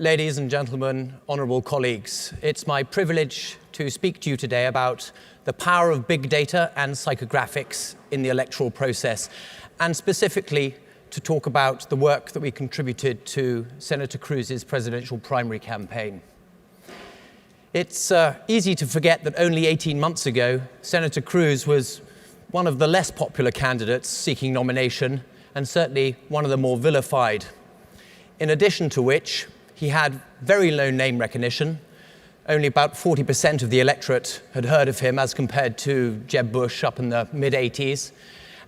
Ladies and gentlemen, honourable colleagues, it's my privilege to speak to you today about the power of big data and psychographics in the electoral process, and specifically to talk about the work that we contributed to Senator Cruz's presidential primary campaign. It's easy to forget that only 18 months ago, Senator Cruz was one of the less popular candidates seeking nomination, and certainly one of the more vilified. In addition to which, he had very low name recognition. Only about 40% of the electorate had heard of him as compared to Jeb Bush up in the mid-80s.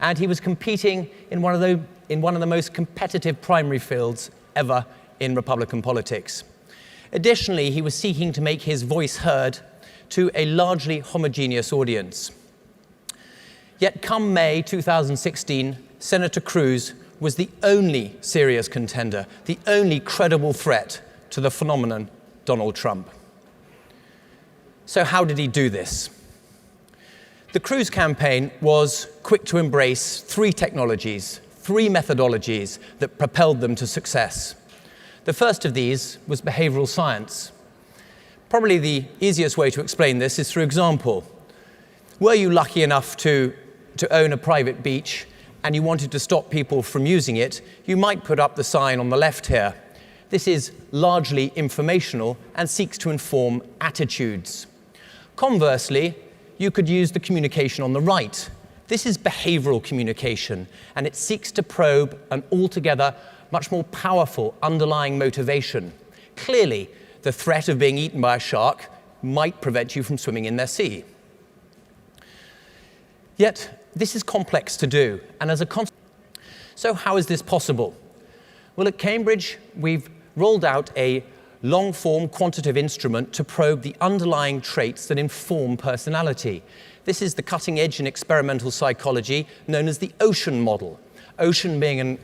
And he was competing in one of the most competitive primary fields ever in Republican politics. Additionally, he was seeking to make his voice heard to a largely homogeneous audience. Yet come May 2016, Senator Cruz was the only serious contender, the only credible threat to the phenomenon Donald Trump. So how did he do this? The Cruz campaign was quick to embrace three technologies, three methodologies that propelled them to success. The first of these was behavioral science. Probably the easiest way to explain this is through example. Were you lucky enough to own a private beach and you wanted to stop people from using it, you might put up the sign on the left here. This is largely informational and seeks to inform attitudes. Conversely, you could use the communication on the right. This is behavioral communication, and it seeks to probe an altogether much more powerful underlying motivation. Clearly, the threat of being eaten by a shark might prevent you from swimming in their sea. Yet, this is complex to do, and as a consequence, so how is this possible? Well, at Cambridge, we've rolled out a long-form quantitative instrument to probe the underlying traits that inform personality. This is the cutting edge in experimental psychology known as the OCEAN model. OCEAN being an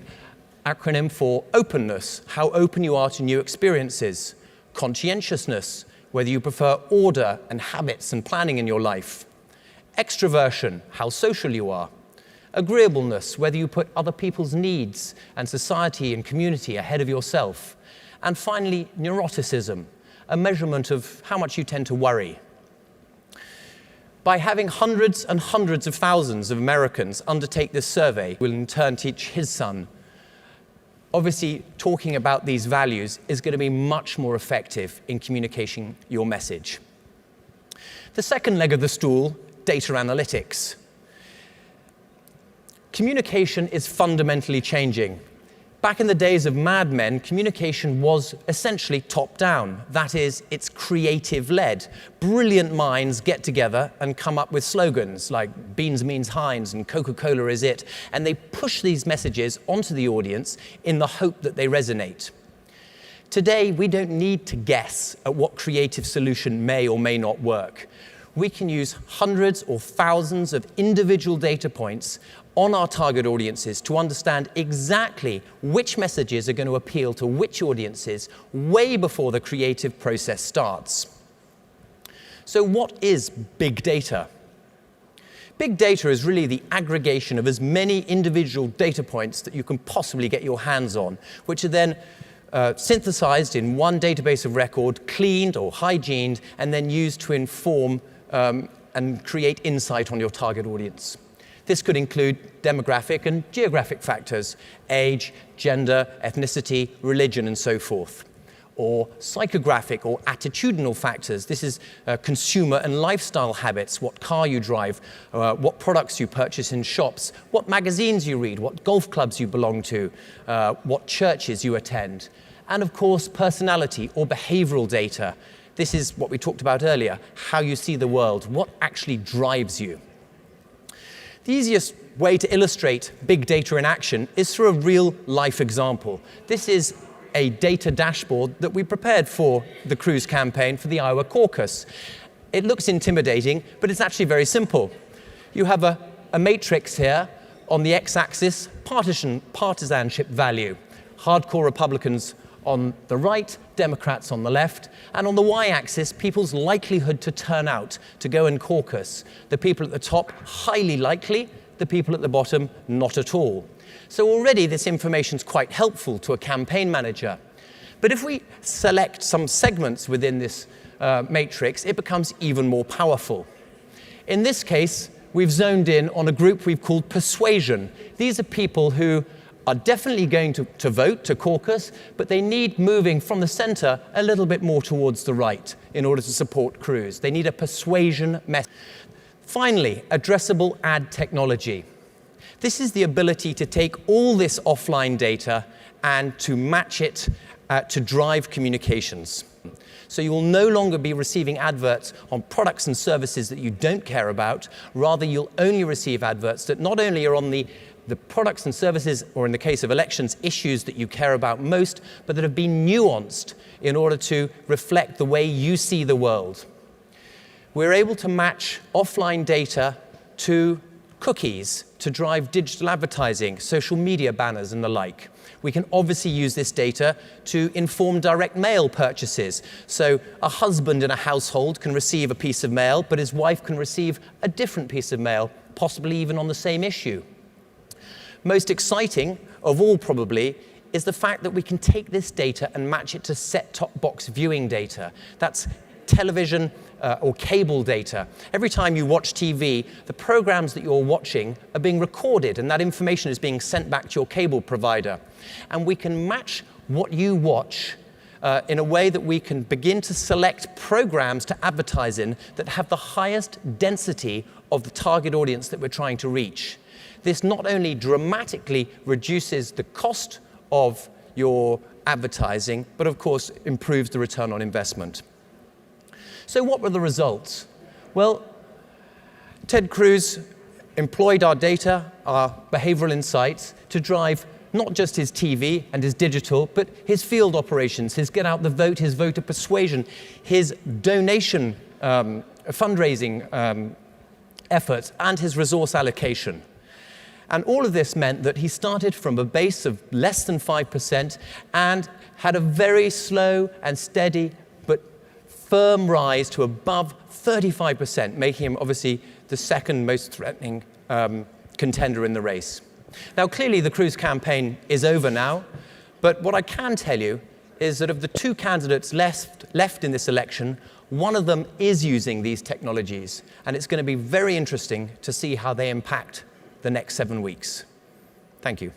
acronym for openness, how open you are to new experiences; conscientiousness, whether you prefer order and habits and planning in your life; extroversion, how social you are; agreeableness, whether you put other people's needs and society and community ahead of yourself; and finally, neuroticism, a measurement of how much you tend to worry. By having hundreds and hundreds of thousands of Americans undertake this survey, will in turn teach his son. Obviously, talking about these values is going to be much more effective in communicating your message. The second leg of the stool, data analytics. Communication is fundamentally changing. Back in the days of Mad Men, communication was essentially top-down. That is, it's creative-led. Brilliant minds get together and come up with slogans like "Beans means Heinz" and "Coca-Cola is it," and they push these messages onto the audience in the hope that they resonate. Today, we don't need to guess at what creative solution may or may not work. We can use hundreds or thousands of individual data points on our target audiences to understand exactly which messages are going to appeal to which audiences way before the creative process starts. So what is big data? Big data is really the aggregation of as many individual data points that you can possibly get your hands on, which are then synthesized in one database of record, cleaned or hygiened, and then used to inform and create insight on your target audience. This could include demographic and geographic factors, age, gender, ethnicity, religion, and so forth. Or psychographic or attitudinal factors. This is consumer and lifestyle habits, what car you drive, what products you purchase in shops, what magazines you read, what golf clubs you belong to, what churches you attend. And of course, personality or behavioral data. This is what we talked about earlier, how you see the world, what actually drives you. The easiest way to illustrate big data in action is through a real-life example. This is a data dashboard that we prepared for the Cruz campaign for the Iowa caucus. It looks intimidating, but it's actually very simple. You have a matrix here on the x-axis, partisanship value. Hardcore Republicans on the right, Democrats on the left, and on the y-axis, people's likelihood to turn out, to go and caucus. The people at the top, highly likely; the people at the bottom, not at all. So already this information is quite helpful to a campaign manager. But if we select some segments within this matrix, it becomes even more powerful. In this case, we've zoned in on a group we've called persuasion. These are people who are definitely going to vote, to caucus, but they need moving from the center a little bit more towards the right in order to support Cruz. They need a persuasion message. Finally, addressable ad technology. This is the ability to take all this offline data and to match it to drive communications. So you will no longer be receiving adverts on products and services that you don't care about. Rather, you'll only receive adverts that not only are on the products and services, or in the case of elections, issues that you care about most, but that have been nuanced in order to reflect the way you see the world. We're able to match offline data to cookies to drive digital advertising, social media banners, and the like. We can obviously use this data to inform direct mail purchases. So a husband in a household can receive a piece of mail, but his wife can receive a different piece of mail, possibly even on the same issue. Most exciting of all, probably, is the fact that we can take this data and match it to set-top box viewing data. That's television or cable data. Every time you watch TV, the programs that you're watching are being recorded, and that information is being sent back to your cable provider. And we can match what you watch in a way that we can begin to select programs to advertise in that have the highest density of the target audience that we're trying to reach. This not only dramatically reduces the cost of your advertising, but of course improves the return on investment. So what were the results? Well, Ted Cruz employed our data, our behavioral insights, to drive not just his TV and his digital, but his field operations, his get out the vote, his voter persuasion, his donation fundraising efforts, and his resource allocation. And all of this meant that he started from a base of less than 5% and had a very slow and steady but firm rise to above 35%, making him obviously the second most threatening contender in the race. Now, clearly the Cruz campaign is over now, but what I can tell you is that of the two candidates left in this election, one of them is using these technologies, and it's going to be very interesting to see how they impact the next 7 weeks. Thank you.